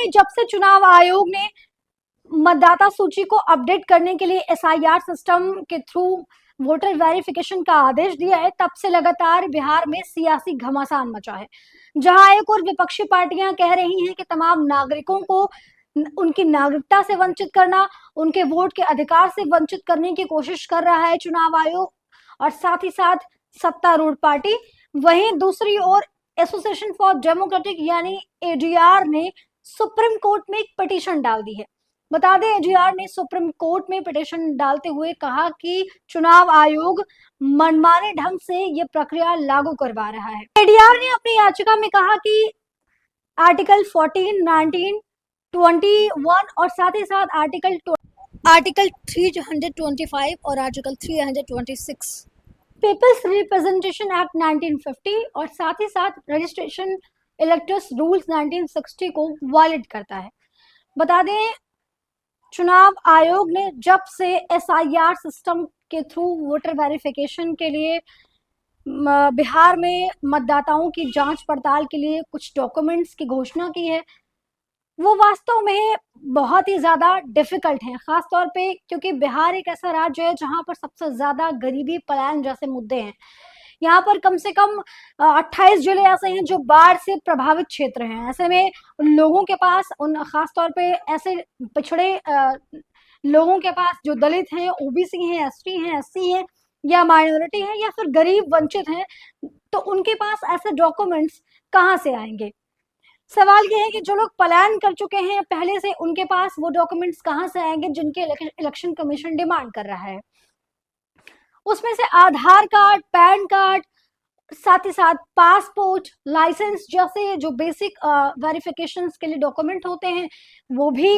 में जब से चुनाव आयोग ने मतदाता सूची को अपडेट करने के लिए एसआईआर सिस्टम के थ्रू वोटर वेरिफिकेशन का आदेश दिया है, तब से लगातार बिहार में सियासी घमासान मचा है, जहां एक और विपक्षी पार्टियां कह रही हैं कि तमाम नागरिकों को उनकी नागरिकता से वंचित करना, उनके वोट के अधिकार से वंचित करने की कोशिश कर रहा है चुनाव आयोग और साथ ही साथ सत्तारूढ़ पार्टी। वहीं दूसरी ओर एसोसिएशन फॉर डेमोक्रेटिक यानी एडीआर ने सुप्रीम कोर्ट में एक पिटीशन डाल दी है। बता दें, एडीआर ने सुप्रीम कोर्ट में पिटीशन डालते हुए कहा कि चुनाव आयोग मनमाने ढंग से ये प्रक्रिया लागू करवा रहा है। एडीआर ने अपनी याचिका में कहा कि आर्टिकल 14, 19, 21 और साथ ही साथ आर्टिकल 325 और आर्टिकल 326 पीपल्स रिप्रेजेंटेशन एक्ट 1950 और साथ ही साथ रजिस्ट्रेशन इलेक्टर्स रूल्स 1960 को वायलेट करता है। बता दें, चुनाव आयोग ने जब से एसआईआर सिस्टम के थ्रू वोटर वेरिफिकेशन के लिए बिहार में मतदाताओं की जांच पड़ताल के लिए कुछ डॉक्यूमेंट्स की घोषणा की है, वो वास्तव में बहुत ही ज्यादा डिफिकल्ट है, खास तौर पे क्योंकि बिहार एक ऐसा राज्य है जहां पर सबसे ज्यादा गरीबी, पलायन जैसे मुद्दे हैं। यहाँ पर कम से कम 28 जिले ऐसे हैं जो बाढ़ से प्रभावित क्षेत्र हैं। ऐसे में लोगों के पास खास तौर पे ऐसे पिछड़े लोगों के पास जो दलित हैं, ओबीसी हैं, एसटी हैं, एससी हैं या माइनॉरिटी हैं या फिर गरीब वंचित हैं, तो उनके पास ऐसे डॉक्यूमेंट्स कहाँ से आएंगे। सवाल ये है कि जो लोग पलायन कर चुके हैं पहले से, उनके पास वो डॉक्यूमेंट्स कहाँ से आएंगे जिनके इलेक्शन कमीशन डिमांड कर रहा है। उसमें से आधार कार्ड, पैन कार्ड, साथ ही साथ पासपोर्ट, लाइसेंस जैसे जो बेसिक वेरिफिकेशन के लिए डॉक्यूमेंट होते हैं, वो भी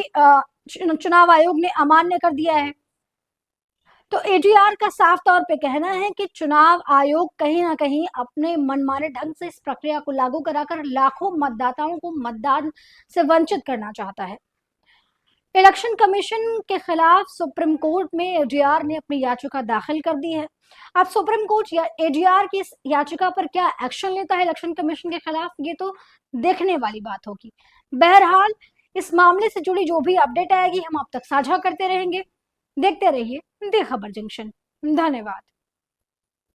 चुनाव आयोग ने अमान्य कर दिया है। तो एडीआर का साफ तौर पे कहना है कि चुनाव आयोग कहीं ना कहीं अपने मनमाने ढंग से इस प्रक्रिया को लागू कराकर लाखों मतदाताओं को मतदान से वंचित करना चाहता है। इलेक्शन कमीशन के खिलाफ सुप्रीम कोर्ट में एडीआर ने अपनी याचिका दाखिल कर दी है। अब सुप्रीम कोर्ट या एडीआर की इस याचिका पर क्या एक्शन लेता है इलेक्शन कमीशन के खिलाफ, ये तो देखने वाली बात होगी। बहरहाल इस मामले से जुड़ी जो भी अपडेट आएगी हम आप तक साझा करते रहेंगे। देखते रहिए दी खबर जंक्शन। धन्यवाद।